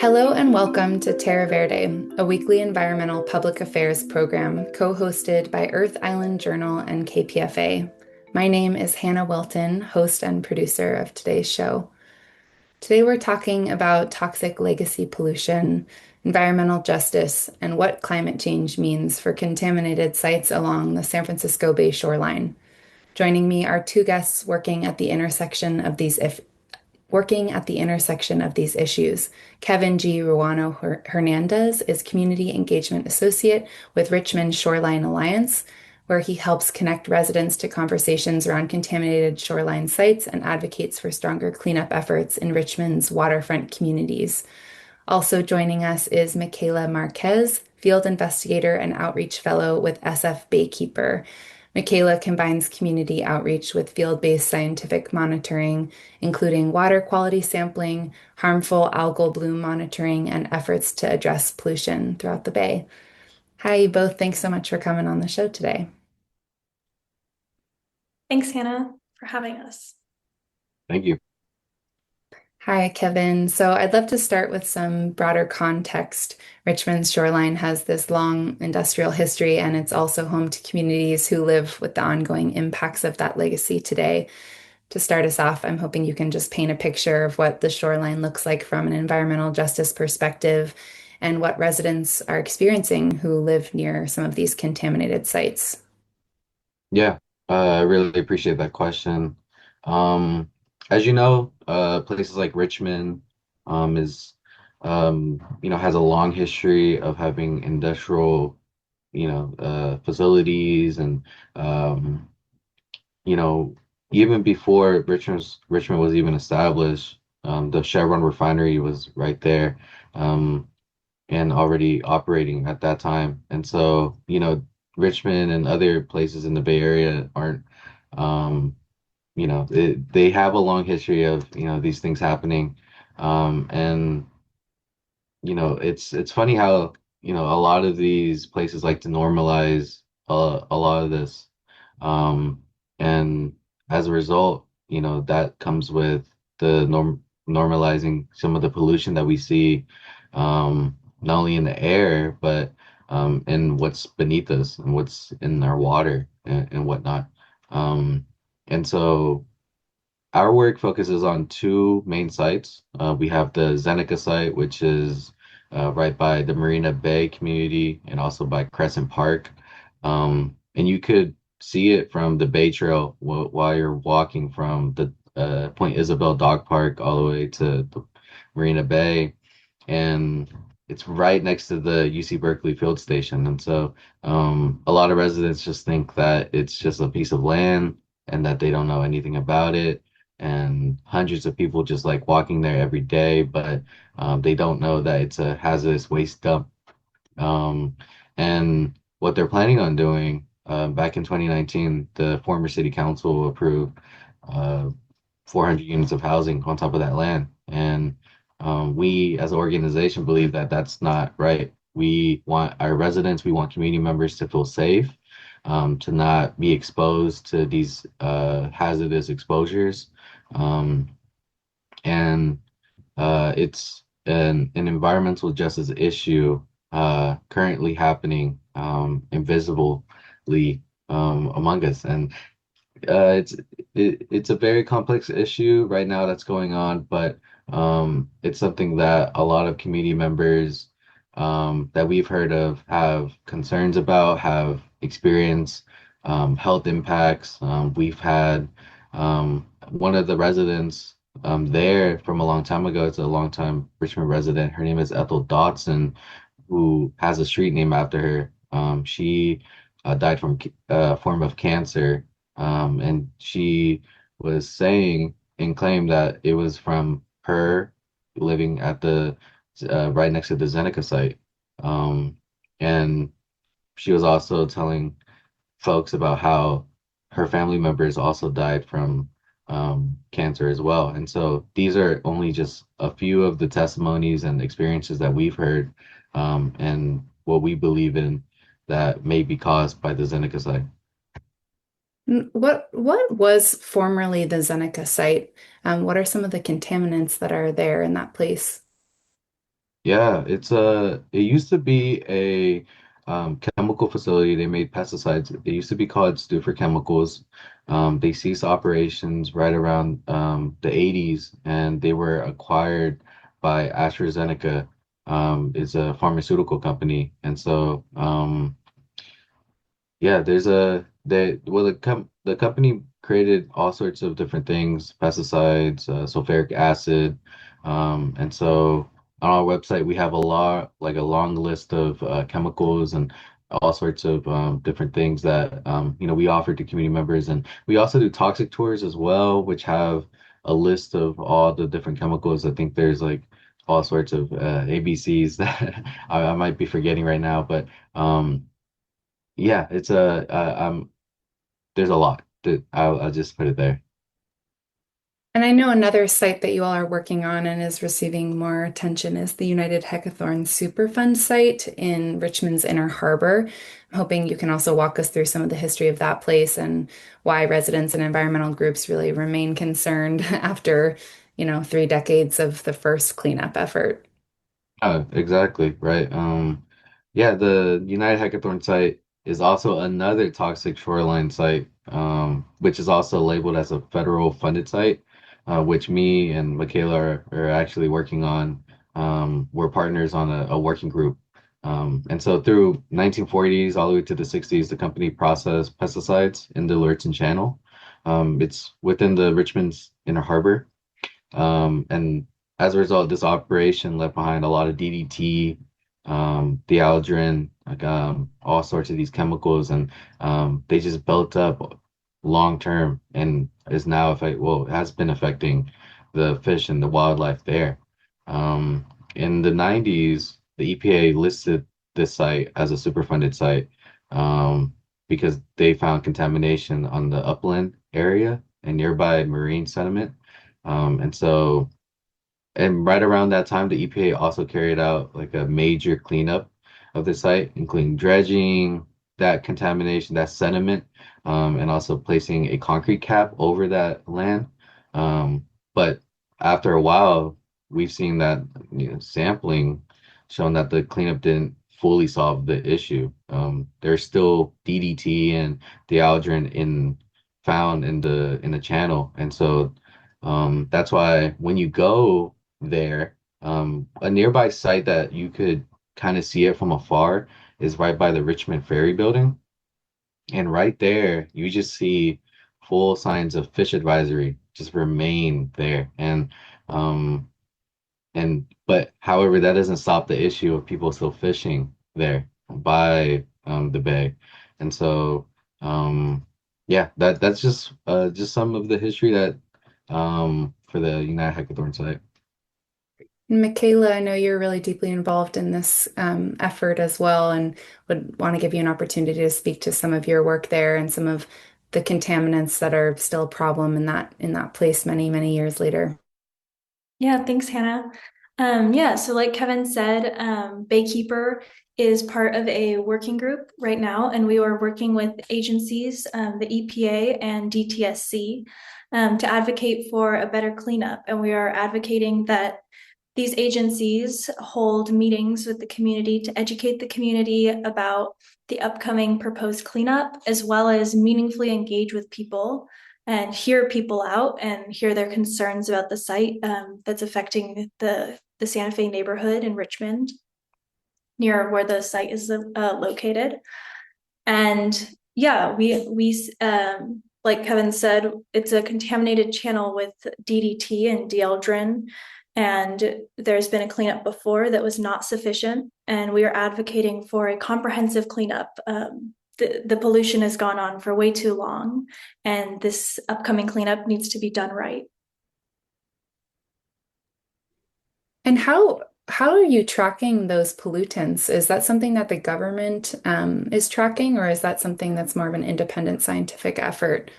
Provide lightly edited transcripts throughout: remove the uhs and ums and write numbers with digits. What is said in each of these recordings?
Hello and welcome to Terra Verde, a weekly environmental public affairs program co-hosted by Earth Island Journal and KPFA. My name is Hannah Wilton, host and producer of today's show. Today we're talking about toxic legacy pollution, environmental justice, and what climate change means for contaminated sites along the San Francisco Bay shoreline. Joining me are two guests working at the intersection of these issues. Kevin G. Ruano Hernandez is Community Engagement Associate with Richmond Shoreline Alliance, where he helps connect residents to conversations around contaminated shoreline sites and advocates for stronger cleanup efforts in Richmond's waterfront communities. Also joining us is Michaela Marquez, Field Investigator and Outreach Fellow with SF Baykeeper. Michaela combines community outreach with field-based scientific monitoring, including water quality sampling, harmful algal bloom monitoring, and efforts to address pollution throughout the Bay. Hi, you both. Thanks so much for coming on the show today. Thanks, Hannah, for having us. Thank you. Hi, Kevin. So I'd love to start with some broader context. Richmond's shoreline has this long industrial history, and it's also home to communities who live with the ongoing impacts of that legacy today. To start us off, I'm hoping you can just paint a picture of what the shoreline looks like from an environmental justice perspective and what residents are experiencing who live near some of these contaminated sites. Yeah, I really appreciate that question. Um, as you know, places like Richmond is has a long history of having industrial, facilities and um, you know, even before Richmond was even established, the Chevron refinery was right there. Um, and already operating at that time. And so, Richmond and other places in the Bay Area aren't, they have a long history of, these things happening. And, it's funny how, a lot of these places like to normalize a lot of this. Um, and as a result, that comes with the normalizing some of the pollution that we see, not only in the air, but in what's beneath us and what's in our water and whatnot. Um, and so our work focuses on two main sites. We have the Zeneca site, which is right by the Marina Bay community and also by Crescent Park. And you could see it from the Bay Trail while you're walking from the Point Isabel Dog Park all the way to the Marina Bay. And it's right next to the UC Berkeley field station. And so a lot of residents just think that it's just a piece of land and that they don't know anything about it. And hundreds of people just like walking there every day, but they don't know that it's a hazardous waste dump. Um, and what they're planning on doing, back in 2019, the former city council approved uh, 400 units of housing on top of that land. And we as an organization believe that that's not right. We want our residents, we want community members to feel safe, to not be exposed to these hazardous exposures. Um, and it's an environmental justice issue currently happening invisibly among us. And it's it's a very complex issue right now that's going on, but it's something that a lot of community members that we've heard of have concerns about, have experienced health impacts. We've had one of the residents there from a long time ago. It's a longtime Richmond resident. Her name is Ethel Dotson, who has a street name after her. She died from a form of cancer, and she was saying and claimed that it was from her living at the right next to the Zeneca site. Um, and she was also telling folks about how her family members also died from cancer as well. And so these are only just a few of the testimonies and experiences that we've heard, and what we believe in that may be caused by the Zeneca site. What was formerly the Zeneca site? What are some of the contaminants that are there in that place? Yeah, it used to be a chemical facility. They made pesticides. It used to be called Stufer Chemicals. They ceased operations right around the 80s, and they were acquired by AstraZeneca. It's a pharmaceutical company, and so yeah, there's a they well the company created all sorts of different things, pesticides, sulfuric acid, and so on our website we have a lot like a long list of chemicals and all sorts of different things that we offer to community members, and we also do toxic tours as well, which have a list of all the different chemicals. I think there's like all sorts of ABCs that I might be forgetting right now, but yeah, it's there's a lot that I'll just put it there. And I know another site that you all are working on and is receiving more attention is the United Hackathorn Superfund site in Richmond's Inner Harbor. I'm hoping you can also walk us through some of the history of that place and why residents and environmental groups really remain concerned after, 3 decades of the first cleanup effort. Exactly, right. Yeah, the United Hackathorn site is also another toxic shoreline site, which is also labeled as a federal funded site, which me and Michaela are actually working on. We're partners on a working group. And so through 1940s all the way to the 60s, the company processed pesticides in the Lurton Channel. It's within the Richmond's Inner Harbor. And as a result, this operation left behind a lot of DDT, dieldrin, like all sorts of these chemicals, and they just built up long term and is now it has been affecting the fish and the wildlife there. In the 90s, the EPA listed this site as a Superfunded site because they found contamination on the upland area and nearby marine sediment. And so, and right around that time, the EPA also carried out like a major cleanup of the site, including dredging that contamination, that sediment, and also placing a concrete cap over that land. But after a while, we've seen that sampling shown that the cleanup didn't fully solve the issue. There's still DDT and dieldrin found in the channel, and so that's why when you go there, a nearby site that you could kind of see it from afar is right by the Richmond Ferry Building. And right there, you just see full signs of fish advisory just remain there. Um, but however, that doesn't stop the issue of people still fishing there by the bay. And so yeah, that's just some of the history that for the United Hackathorn site. Michaela, I know you're really deeply involved in this effort as well, and would want to give you an opportunity to speak to some of your work there and some of the contaminants that are still a problem in that place many, many years later. Yeah, thanks, Hannah. Yeah, so like Kevin said, Baykeeper is part of a working group right now, and we are working with agencies, the EPA and DTSC, to advocate for a better cleanup. And we are advocating that these agencies hold meetings with the community to educate the community about the upcoming proposed cleanup, as well as meaningfully engage with people and hear people out and hear their concerns about the site that's affecting the Santa Fe neighborhood in Richmond, near where the site is located. And yeah, we like Kevin said, it's a contaminated channel with DDT and dieldrin, and there's been a cleanup before that was not sufficient, and we are advocating for a comprehensive cleanup. The pollution has gone on for way too long, and this upcoming cleanup needs to be done right. And how are you tracking those pollutants? Is that something that the government is tracking, or is that something that's more of an independent scientific effort?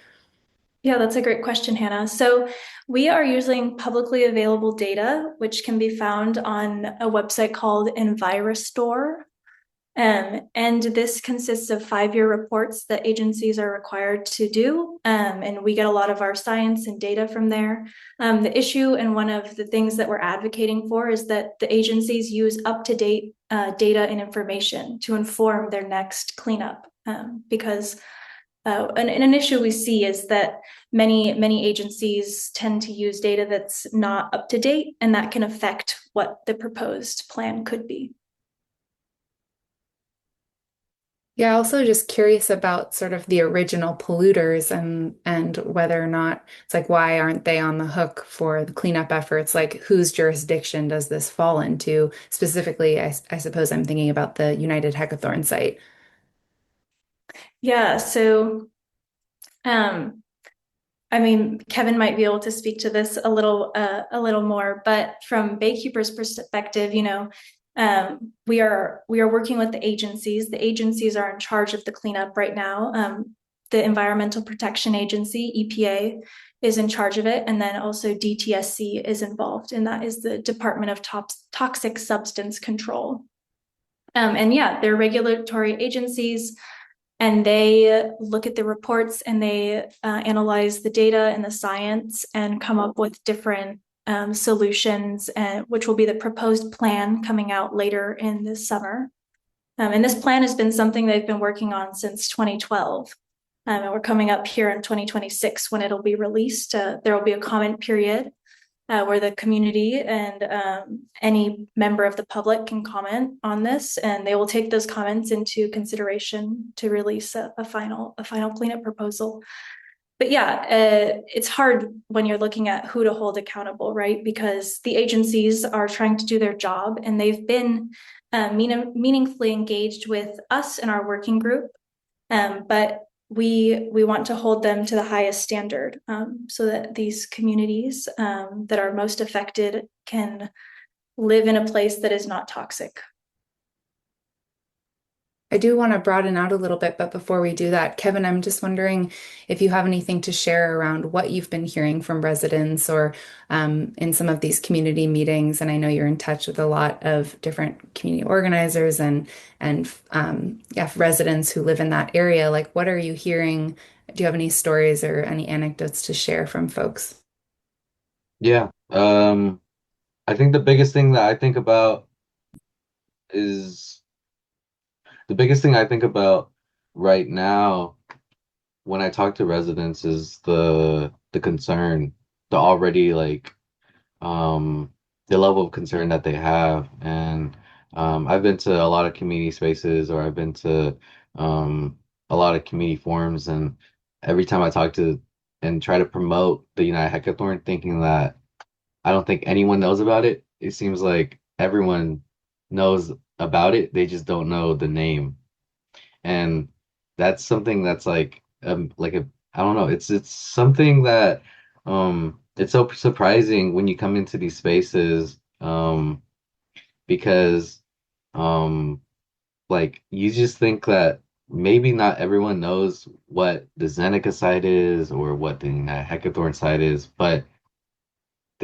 Yeah, that's a great question, Hannah. So we are using publicly available data, which can be found on a website called Envirostore. And this consists of 5-year reports that agencies are required to do. And we get a lot of our science and data from there. The issue and one of the things that we're advocating for is that the agencies use up-to-date data and information to inform their next cleanup. Because an issue we see is that many agencies tend to use data that's not up to date, and that can affect what the proposed plan could be. Yeah, also just curious about sort of the original polluters and whether or not it's like why aren't they on the hook for the cleanup efforts? Like whose jurisdiction does this fall into? Specifically, I suppose I'm thinking about the United Heckathorn site. Yeah, so um, I mean, Kevin might be able to speak to this a little more, but from Baykeeper's perspective, we are working with the agencies. The agencies are in charge of the cleanup right now. The Environmental Protection Agency, EPA, is in charge of it, and then also DTSC is involved, and that is the Department of Toxic Substance Control. And yeah, they're regulatory agencies, and they look at the reports and they analyze the data and the science and come up with different solutions, which will be the proposed plan coming out later in this summer. And this plan has been something they've been working on since 2012. And we're coming up here in 2026 when it'll be released. There will be a comment period where the community and any member of the public can comment on this, and they will take those comments into consideration to release a final cleanup proposal. But yeah, it's hard when you're looking at who to hold accountable, right? Because the agencies are trying to do their job, and they've been meaningfully engaged with us in our working group, but we want to hold them to the highest standard, so that these communities that are most affected can live in a place that is not toxic. I do want to broaden out a little bit, but before we do that, Kevin, I'm just wondering if you have anything to share around what you've been hearing from residents or in some of these community meetings. And I know you're in touch with a lot of different community organizers and yeah, residents who live in that area. Like, what are you hearing? Do you have any stories or any anecdotes to share from folks? Yeah. I think the biggest thing that I think about is the biggest thing I think about right now when I talk to residents is the concern, the already like the level of concern that they have. And I've been to a lot of community spaces or I've been to a lot of community forums, and every time I talk to and try to promote the United Hackathon, thinking that I don't think anyone knows about it. It seems like everyone knows about it. They just don't know the name. And that's something that's like a I don't know, it's something that it's so surprising when you come into these spaces because um like you just think that maybe not everyone knows what the Zeneca site is or what the Heckathorn site is, but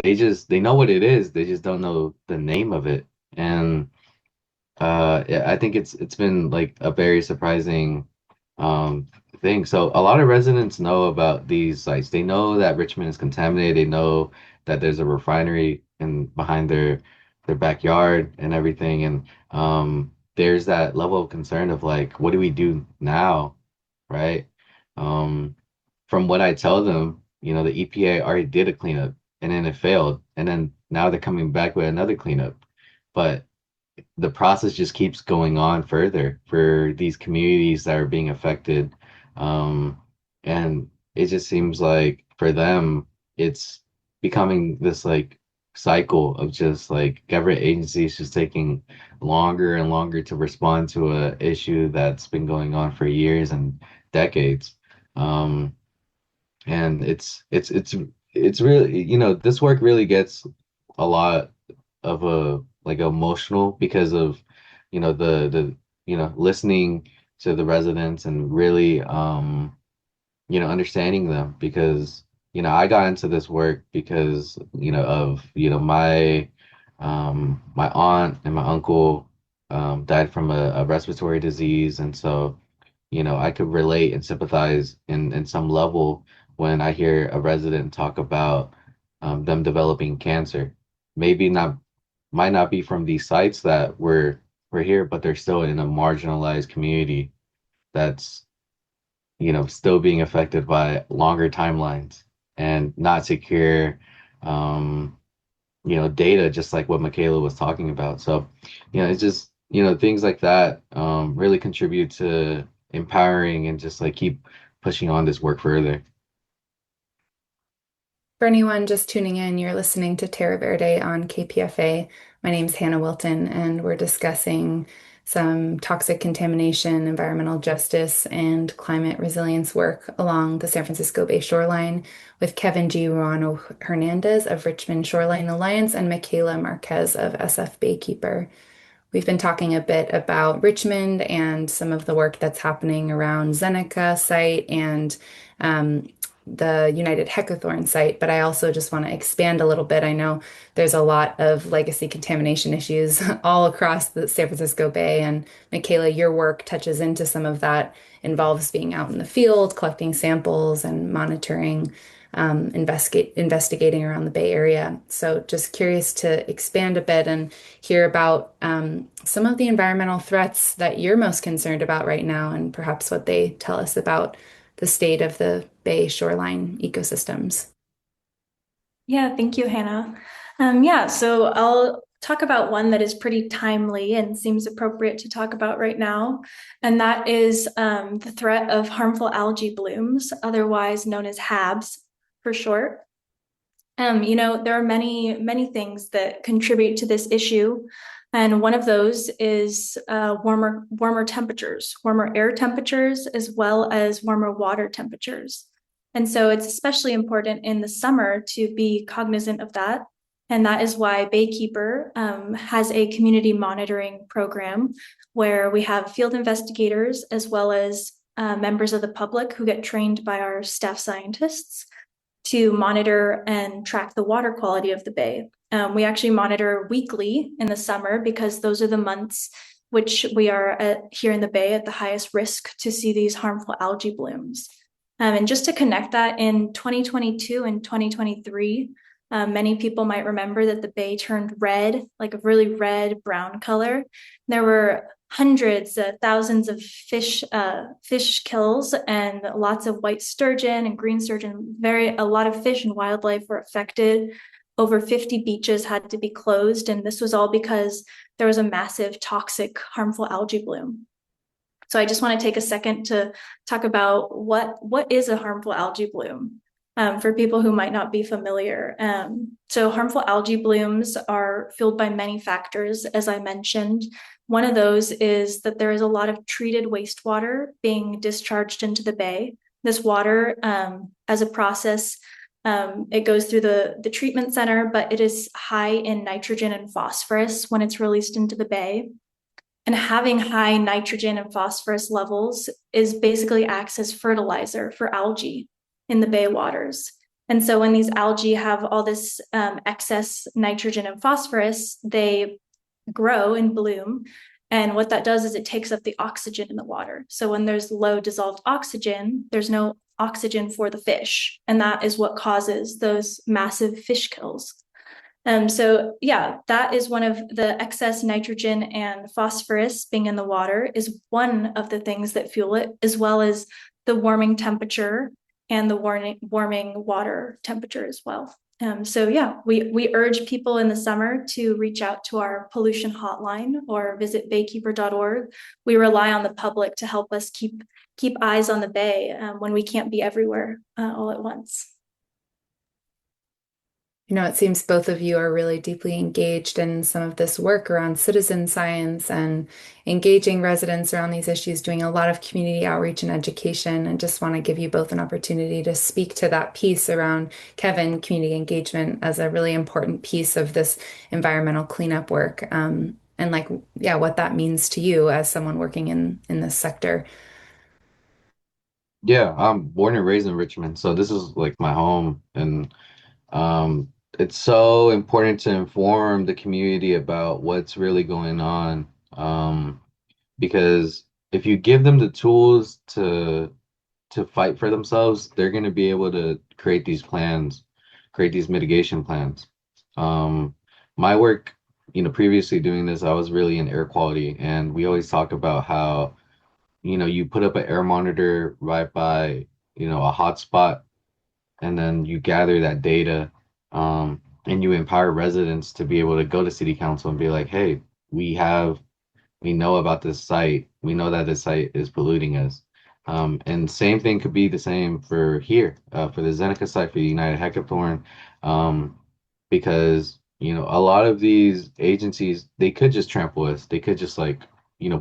they know what it is. They just don't know the name of it. And yeah, I think it's been like a very surprising um thing. So a lot of residents know about these sites. They know that Richmond is contaminated. They know that there's a refinery in behind their backyard and everything. And there's that level of concern of like, what do we do now? Right? Um, from what I tell them, the EPA already did a cleanup and then it failed. And then now they're coming back with another cleanup. But the process just keeps going on further for these communities that are being affected. Um, and it just seems like for them, it's becoming this like cycle of just like government agencies just taking longer and longer to respond to a issue that's been going on for years and decades. Um, and it's really, this work really gets a lot of a like emotional because of the listening to the residents and really understanding them because I got into this work because of my my aunt and my uncle. died from a respiratory disease. And so, I could relate and sympathize in some level when I hear a resident talk about them developing cancer. Maybe not, might not be from these sites that we're here, but they're still in a marginalized community that's, still being affected by longer timelines and not secure, um, data, just like what Michaela was talking about. So, it's just, things like that really contribute to empowering and just like keep pushing on this work further. For anyone just tuning in, you're listening to Terra Verde on KPFA. My name's Hannah Wilton, and we're discussing some toxic contamination, environmental justice, and climate resilience work along the San Francisco Bay shoreline with Kevin G. Ruano Hernandez of Richmond Shoreline Alliance and Michaela Marquez of SF Baykeeper. We've been talking a bit about Richmond and some of the work that's happening around Zeneca site and um, the United Heckathorn site, but I also just want to expand a little bit. I know there's a lot of legacy contamination issues all across the San Francisco Bay, and Michaela, your work touches into some of that, involves being out in the field, collecting samples and monitoring, investigating around the Bay Area. So just curious to expand a bit and hear about some of the environmental threats that you're most concerned about right now, and perhaps what they tell us about the state of the Bay shoreline ecosystems. Yeah, thank you, Hannah. Yeah, so I'll talk about one that is pretty timely and seems appropriate to talk about right now, and that is the threat of harmful algae blooms, otherwise known as HABs for short. There are many things that contribute to this issue, and one of those is warmer temperatures, warmer air temperatures, as well as warmer water temperatures. And so it's especially important in the summer to be cognizant of that. And that is why Baykeeper has a community monitoring program where we have field investigators as well as members of the public who get trained by our staff scientists to monitor and track the water quality of the bay. We actually monitor weekly in the summer because those are the months which we are here in the bay at the highest risk to see these harmful algae blooms. And just to connect that, in 2022 and 2023, many people might remember that the bay turned red, like a really red brown color. There were hundreds, thousands of fish kills, and lots of white sturgeon and green sturgeon. A lot of fish and wildlife were affected. Over 50 beaches had to be closed, and this was all because there was a massive toxic, harmful algae bloom. So I just want to take a second to talk about what is a harmful algae bloom for people who might not be familiar. So harmful algae blooms are fueled by many factors, as I mentioned. One of those is that there is a lot of treated wastewater being discharged into the bay. This water, as a process, it goes through the treatment center, but it is high in nitrogen and phosphorus when it's released into the bay. And having high nitrogen and phosphorus levels is basically acts as fertilizer for algae in the bay waters. And so when these algae have all this excess nitrogen and phosphorus, they grow and bloom. And what that does is it takes up the oxygen in the water. So when there's low dissolved oxygen, there's no oxygen for the fish. And that is what causes those massive fish kills. So yeah, that is one of the excess nitrogen and phosphorus being in the water is one of the things that fuel it, as well as the warming temperature and the warming water temperature as well. So yeah, we urge people in the summer to reach out to our pollution hotline or visit baykeeper.org. We rely on the public to help us keep eyes on the bay when we can't be everywhere all at once. It seems both of you are really deeply engaged in some of this work around citizen science and engaging residents around these issues, doing a lot of community outreach and education. And just want to give you both an opportunity to speak to that piece around, Kevin, community engagement as a really important piece of this environmental cleanup work. And like, yeah, what that means to you as someone working in this sector. Yeah, I'm born and raised in Richmond, so this is like my home, and it's so important to inform the community about what's really going on Um, because if you give them the tools to fight for themselves, they're going to be able to create these plans, create these mitigation plans. Um, my work, previously doing this, I was really in air quality, and we always talk about how, you put up an air monitor right by, a hotspot, and then you gather that data, and you empower residents to be able to go to city council and be like, hey, we have we know about this site. We know that this site is polluting us. And same thing could be the same for here, for the Zeneca site, for the United Heckathorn, um, because a lot of these agencies, they could just trample us. They could just like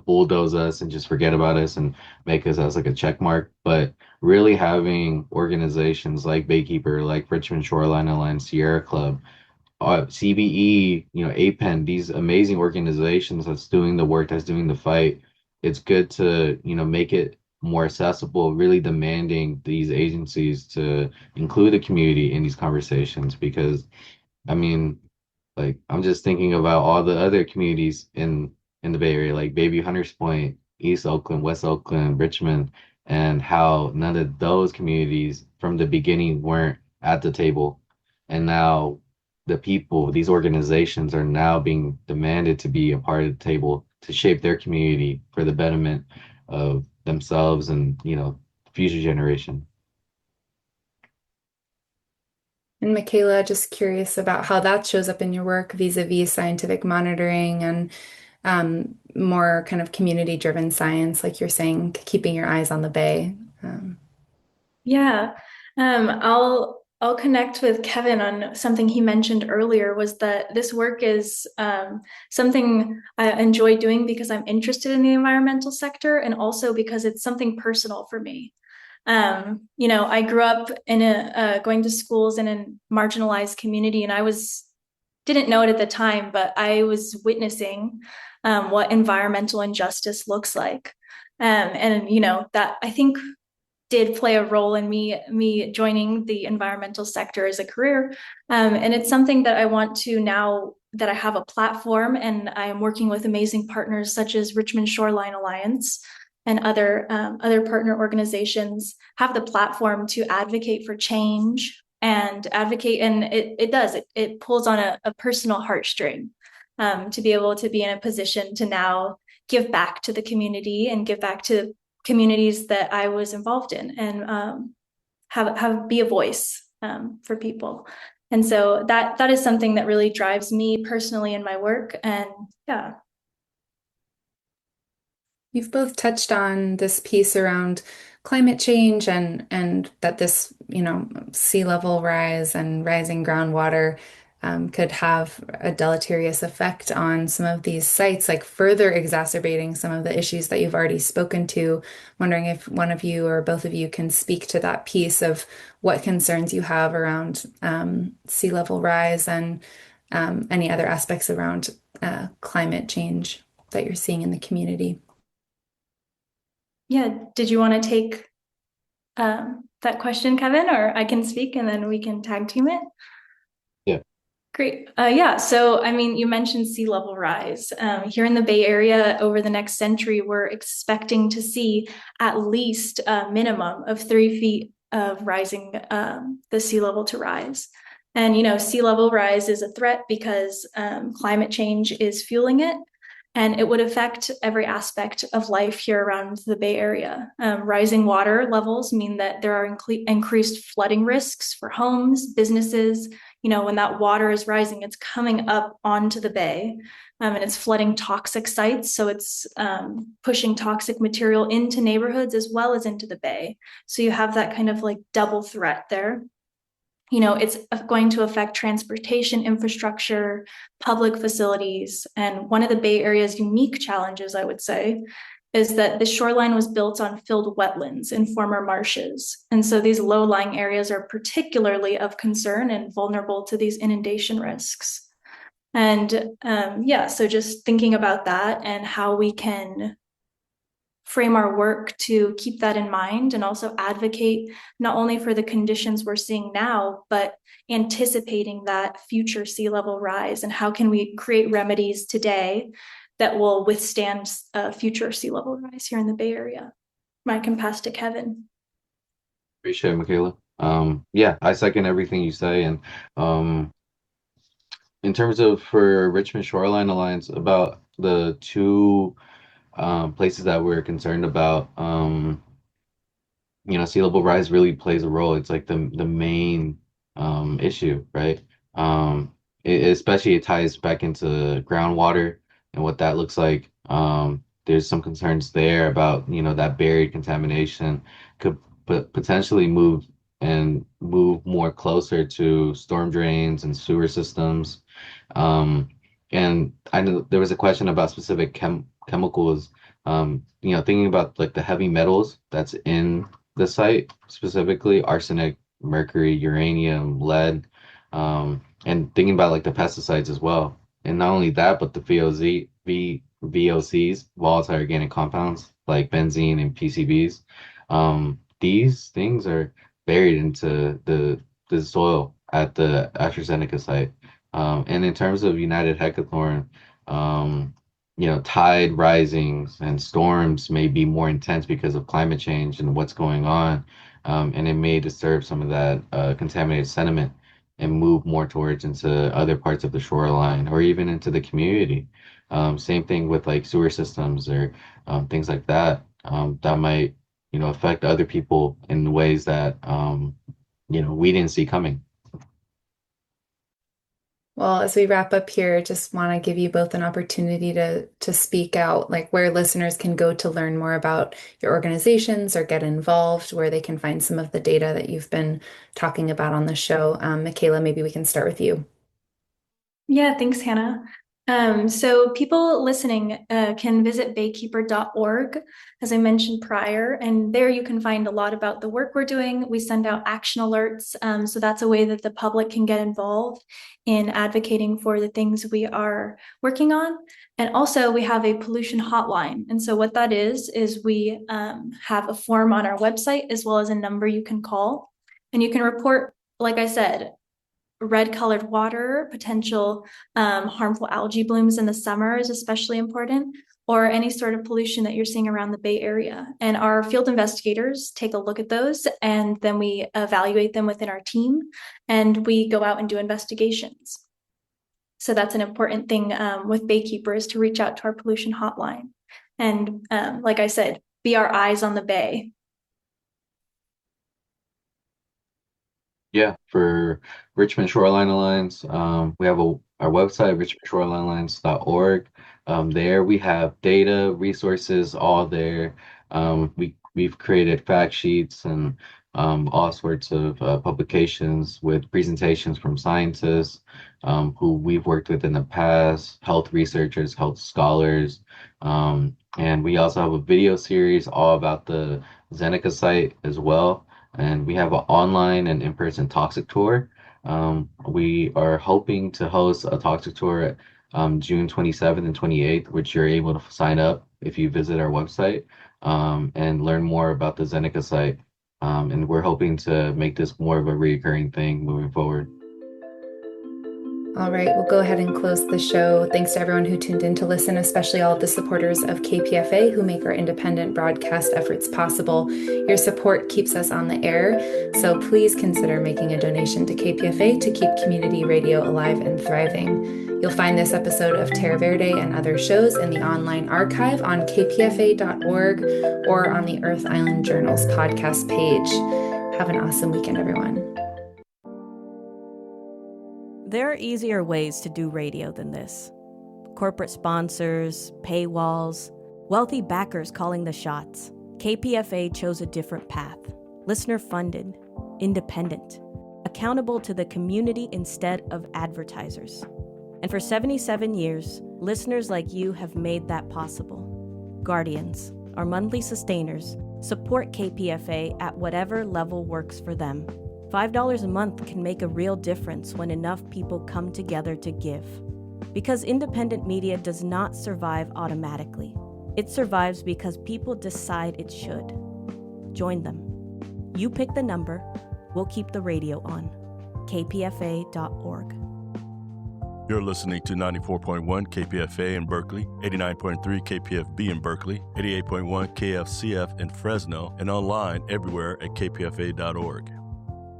bulldoze us and just forget about us and make us as like a check mark. But really having organizations like Baykeeper, like Richmond Shoreline Alliance, Sierra Club, CBE, APEN, these amazing organizations that's doing the work, that's doing the fight. It's good to, make it more accessible, really demanding these agencies to include the community in these conversations because, I mean, like I'm just thinking about all the other communities in the Bay Area, like Baby Hunters Point, East Oakland, West Oakland, Richmond, and how none of those communities from the beginning weren't at the table. And now the people, these organizations are now being demanded to be a part of the table to shape their community for the betterment of themselves and, future generation. And Michaela, just curious about how that shows up in your work vis-a-vis scientific monitoring and more kind of community-driven science, like you're saying, keeping your eyes on the bay. Yeah. I'll connect with Kevin on something he mentioned earlier was that this work is something I enjoy doing because I'm interested in the environmental sector and also because it's something personal for me. I grew up in going to schools in a marginalized community, and didn't know it at the time, but I was witnessing what environmental injustice looks like. And that I think did play a role in me joining the environmental sector as a career. And it's something that I want to, now that I have a platform and I am working with amazing partners such as Richmond Shoreline Alliance and other partner organizations, have the platform to advocate for change and advocate. And it pulls on a personal heartstring, to be able to be in a position to now give back to the community and give back to communities that I was involved in, and have be a voice for people. And so that is something that really drives me personally in my work. And yeah. You've both touched on this piece around climate change and that this, sea level rise and rising groundwater could have a deleterious effect on some of these sites, like further exacerbating some of the issues that you've already spoken to. Wondering if one of you or both of you can speak to that piece of what concerns you have around sea level rise and any other aspects around climate change that you're seeing in the community. Yeah. Did you want to take that question, Kevin, or I can speak and then we can tag team it? Yeah. Great. Yeah. So, I mean, you mentioned sea level rise. Here in the Bay Area, over the next century, we're expecting to see at least a minimum of 3 feet of rising, the sea level to rise. And, sea level rise is a threat because climate change is fueling it. And it would affect every aspect of life here around the Bay Area. Rising water levels mean that there are increased flooding risks for homes, businesses. When that water is rising, it's coming up onto the bay, and it's flooding toxic sites. So it's pushing toxic material into neighborhoods as well as into the bay. So you have that kind of like double threat there. It's going to affect transportation infrastructure, public facilities. And one of the Bay Area's unique challenges, I would say, is that the shoreline was built on filled wetlands and former marshes. And so these low-lying areas are particularly of concern and vulnerable to these inundation risks. And so just thinking about that and how we can frame our work to keep that in mind and also advocate not only for the conditions we're seeing now, but anticipating that future sea level rise, and how can we create remedies today that will withstand future sea level rise here in the Bay Area. I can pass to Kevin. Appreciate it, Michaela. Yeah, I second everything you say. And in terms of for Richmond Shoreline Alliance, about the two places that we're concerned about, sea level rise really plays a role. It's like the main issue, right? Especially it ties back into groundwater and what that looks like. There's some concerns there about, that buried contamination could potentially move more closer to storm drains and sewer systems. And I know there was a question about specific chemicals. Thinking about like the heavy metals that's in the site, specifically arsenic, mercury, uranium, lead, and thinking about like the pesticides as well. And not only that, but the VOCs, volatile organic compounds like benzene and PCBs. These things are buried into the soil at the AstraZeneca site. And in terms of United Heckathorn, tide risings and storms may be more intense because of climate change and what's going on. And it may disturb some of that contaminated sediment and move more towards into other parts of the shoreline or even into the community. Same thing with like sewer systems or things like that that might, affect other people in ways that, we didn't see coming. Well, as we wrap up here, just want to give you both an opportunity to speak out, like where listeners can go to learn more about your organizations or get involved, where they can find some of the data that you've been talking about on the show. Michaela, maybe we can start with you. Yeah, thanks, Hannah. So people listening can visit baykeeper.org, as I mentioned prior, and there you can find a lot about the work we're doing. We send out action alerts, so that's a way that the public can get involved in advocating for the things we are working on. And also we have a pollution hotline. And so what that is we have a form on our website as well as a number you can call, and you can report, like I said, red colored water, potential harmful algae blooms in the summer is especially important, or any sort of pollution that you're seeing around the Bay Area. And our field investigators take a look at those, and then we evaluate them within our team, and we go out and do investigations. So that's an important thing with Baykeeper, is to reach out to our pollution hotline. And like I said, be our eyes on the Bay. Yeah, for Richmond Shoreline Alliance, we have our website, richmondshorelinelines.org. There we have data, resources, all there. We've created fact sheets and all sorts of publications with presentations from scientists who we've worked with in the past, health researchers, health scholars. And we also have a video series all about the Zeneca site as well. And we have an online and in-person toxic tour. We are hoping to host a toxic tour June 27th and 28th, which you're able to sign up if you visit our website and learn more about the Zeneca site. And we're hoping to make this more of a recurring thing moving forward. All right, we'll go ahead and close the show. Thanks to everyone who tuned in to listen, especially all of the supporters of KPFA who make our independent broadcast efforts possible. Your support keeps us on the air, so please consider making a donation to KPFA to keep community radio alive and thriving. You'll find this episode of Terra Verde and other shows in the online archive on kpfa.org or on the Earth Island Journal's podcast page. Have an awesome weekend, everyone. There are easier ways to do radio than this. Corporate sponsors, paywalls, wealthy backers calling the shots. KPFA chose a different path. Listener-funded, independent, accountable to the community instead of advertisers. And for 77 years, listeners like you have made that possible. Guardians, our monthly sustainers, support KPFA at whatever level works for them. $5 a month can make a real difference when enough people come together to give. Because independent media does not survive automatically. It survives because people decide it should. Join them. You pick the number, we'll keep the radio on. kpfa.org. You're listening to 94.1 KPFA in Berkeley, 89.3 KPFB in Berkeley, 88.1 KFCF in Fresno, and online everywhere at kpfa.org.